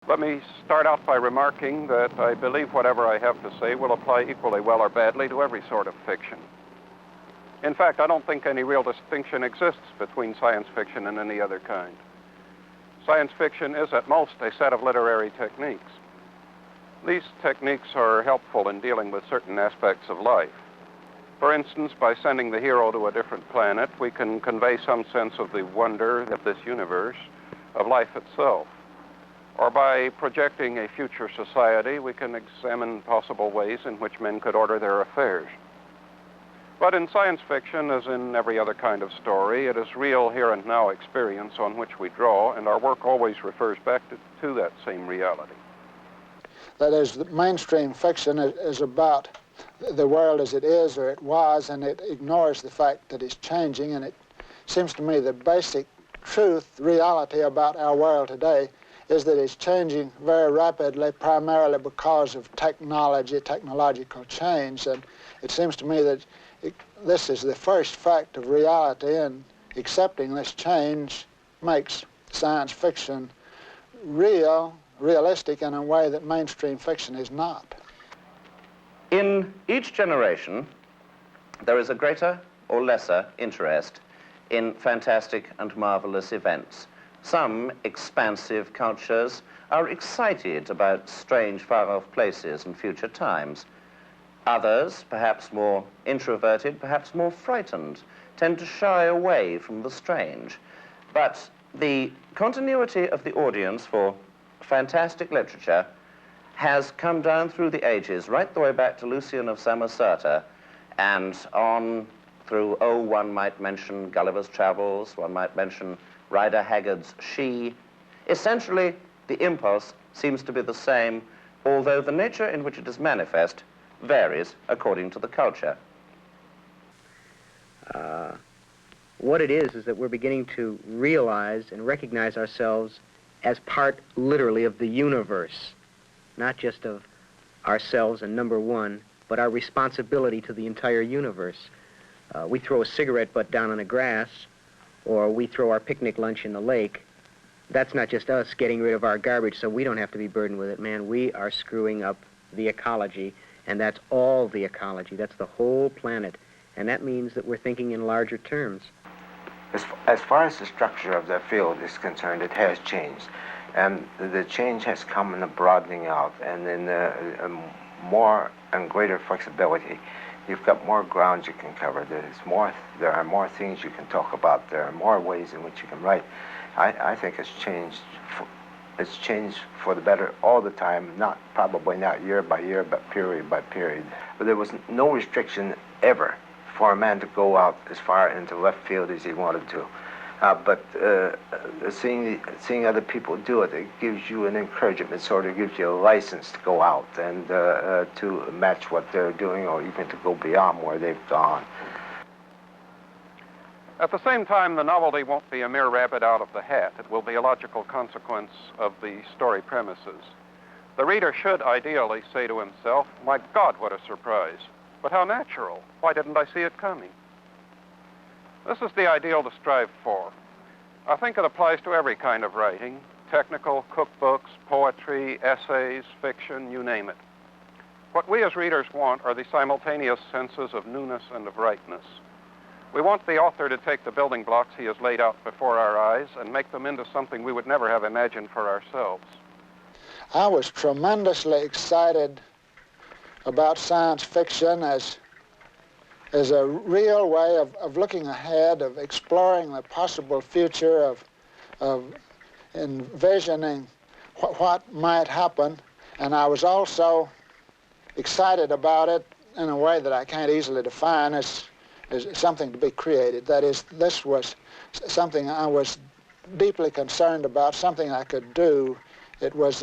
Let me start out by remarking that I believe whatever I have to say will apply equally well or badly to every sort of fiction. In fact, I don't think any real distinction exists between science fiction and any other kind. Science fiction is at most a set of literary techniques. These techniques are helpful in dealing with certain aspects of life. For instance, by sending the hero to a different planet, we can convey some sense of the wonder of this universe, of life itself. Or by projecting a future society, we can examine possible ways in which men could order their affairs. But in science fiction, as in every other kind of story, it is real here and now experience on which we draw, and our work always refers back to that same reality. That is, the mainstream fiction is about the world as it is or it was, and it ignores the fact that it's changing, and it seems to me the basic truth, reality about our world today is that it's changing very rapidly, primarily because of technology, technological change, and it seems to me that this is the first fact of reality, and accepting this change makes science fiction realistic in a way that mainstream fiction is not. In each generation, there is a greater or lesser interest in fantastic and marvelous events. Some expansive cultures are excited about strange, far-off places and future times. Others, perhaps more introverted, perhaps more frightened, tend to shy away from the strange. But the continuity of the audience for fantastic literature has come down through the ages, right the way back to Lucian of Samosata, and on through, one might mention Gulliver's Travels, one might mention Rider Haggard's She. Essentially, the impulse seems to be the same, although the nature in which it is manifest varies according to the culture. What it is that we're beginning to realize and recognize ourselves as part, literally, of the universe, not just of ourselves and number one, but our responsibility to the entire universe. We throw a cigarette butt down on the grass, or we throw our picnic lunch in the lake. That's not just us getting rid of our garbage so we don't have to be burdened with it, man. We are screwing up the ecology, and that's all the ecology. That's the whole planet, and that means that we're thinking in larger terms. As far as the structure of the field is concerned, it has changed. And the change has come in a broadening out and in a more and greater flexibility. You've got more ground you can cover. There are more things you can talk about. There are more ways in which you can write. I think it's changed for the better all the time, probably not year by year, but period by period. But there was no restriction ever for a man to go out as far into left field as he wanted to. But seeing other people do it, it gives you an encouragement. It sort of gives you a license to go out and to match what they're doing, or even to go beyond where they've gone. At the same time, the novelty won't be a mere rabbit out of the hat. It will be a logical consequence of the story premises. The reader should ideally say to himself, "My God, what a surprise. But how natural. Why didn't I see it coming?" This is the ideal to strive for. I think it applies to every kind of writing, technical, cookbooks, poetry, essays, fiction, you name it. What we as readers want are the simultaneous senses of newness and of rightness. We want the author to take the building blocks he has laid out before our eyes and make them into something we would never have imagined for ourselves. I was tremendously excited about science fiction as a real way of looking ahead, of exploring the possible future, of envisioning what might happen. And I was also excited about it in a way that I can't easily define as something to be created. That is, this was something I was deeply concerned about, something I could do. It was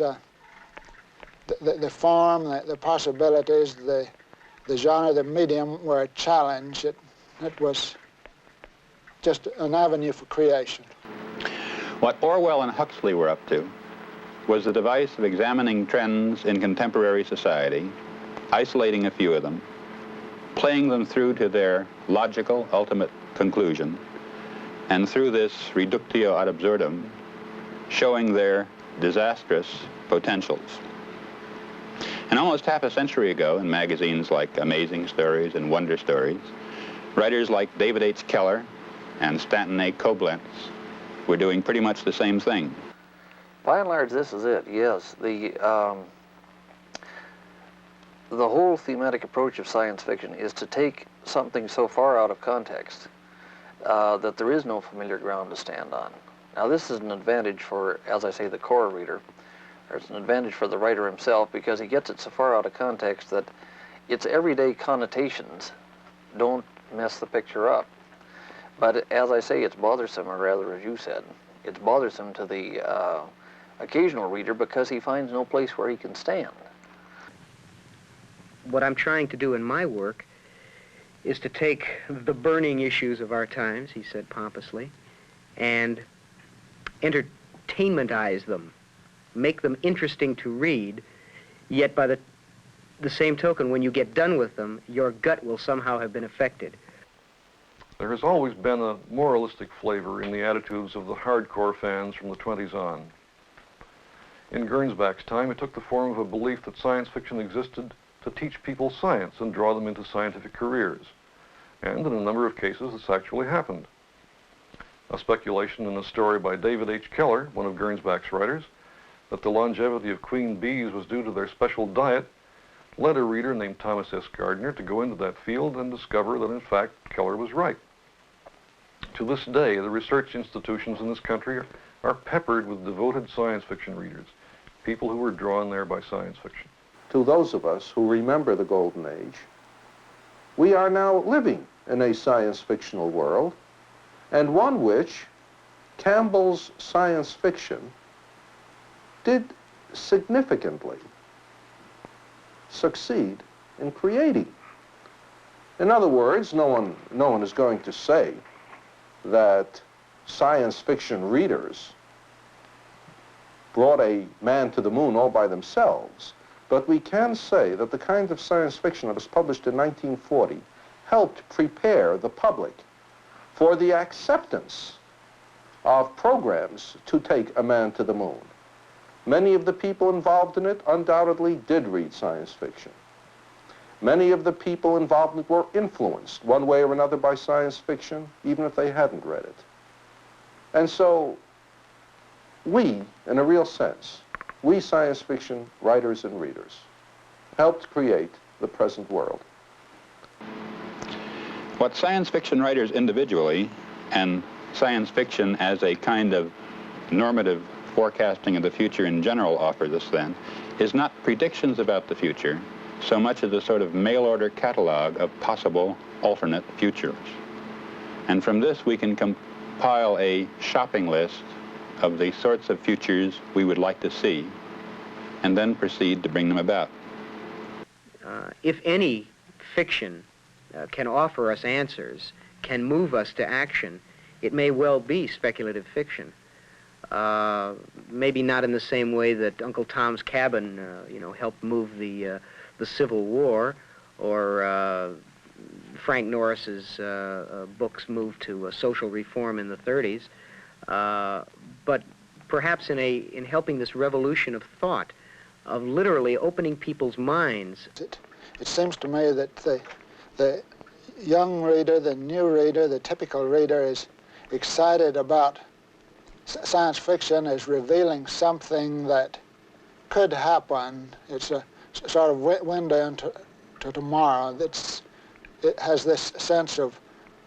the form, the possibilities, the genre, the medium were a challenge. It was just an avenue for creation. What Orwell and Huxley were up to was the device of examining trends in contemporary society, isolating a few of them, playing them through to their logical ultimate conclusion, and through this reductio ad absurdum, showing their disastrous potentials. And almost half a century ago, in magazines like Amazing Stories and Wonder Stories, writers like David H. Keller and Stanton A. Koblenz were doing pretty much the same thing. By and large, this is it, yes. The whole thematic approach of science fiction is to take something so far out of context that there is no familiar ground to stand on. Now, this is an advantage for, as I say, the core reader. It's an advantage for the writer himself because he gets it so far out of context that its everyday connotations don't mess the picture up. But as I say, it's bothersome, or rather, as you said, it's bothersome to the occasional reader because he finds no place where he can stand. What I'm trying to do in my work is to take the burning issues of our times, he said pompously, and entertainmentize them, make them interesting to read, yet by the same token, when you get done with them, your gut will somehow have been affected. There has always been a moralistic flavor in the attitudes of the hardcore fans from the 20s on. In Gernsback's time, it took the form of a belief that science fiction existed to teach people science and draw them into scientific careers. And in a number of cases, this actually happened. A speculation in a story by David H. Keller, one of Gernsback's writers, that the longevity of queen bees was due to their special diet, led a reader named Thomas S. Gardner to go into that field and discover that, in fact, Keller was right. To this day, the research institutions in this country are peppered with devoted science fiction readers, people who were drawn there by science fiction. To those of us who remember the Golden Age, we are now living in a science fictional world, and one which Campbell's science fiction did significantly succeed in creating. In other words, no one is going to say that science fiction readers brought a man to the moon all by themselves, but we can say that the kind of science fiction that was published in 1940 helped prepare the public for the acceptance of programs to take a man to the moon. Many of the people involved in it undoubtedly did read science fiction. Many of the people involved in it were influenced one way or another by science fiction, even if they hadn't read it. And so we, in a real sense, we science fiction writers and readers, helped create the present world. What science fiction writers individually and science fiction as a kind of normative forecasting of the future in general offers us then is not predictions about the future so much as a sort of mail-order catalog of possible alternate futures. And from this we can compile a shopping list of the sorts of futures we would like to see and then proceed to bring them about. If any fiction can offer us answers, can move us to action, it may well be speculative fiction. Maybe not in the same way that Uncle Tom's Cabin, helped move the Civil War, or Frank Norris's books moved to social reform in the 30s, but perhaps in helping this revolution of thought, of literally opening people's minds. It seems to me that the young reader, the new reader, the typical reader is excited about science fiction as revealing something that could happen. It's a sort of window into tomorrow. It has this sense of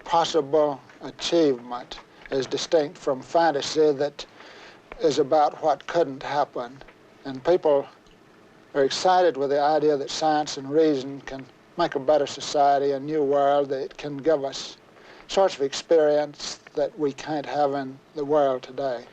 possible achievement as distinct from fantasy that is about what couldn't happen. And people are excited with the idea that science and reason can make a better society, a new world, that it can give us sorts of experience that we can't have in the world today.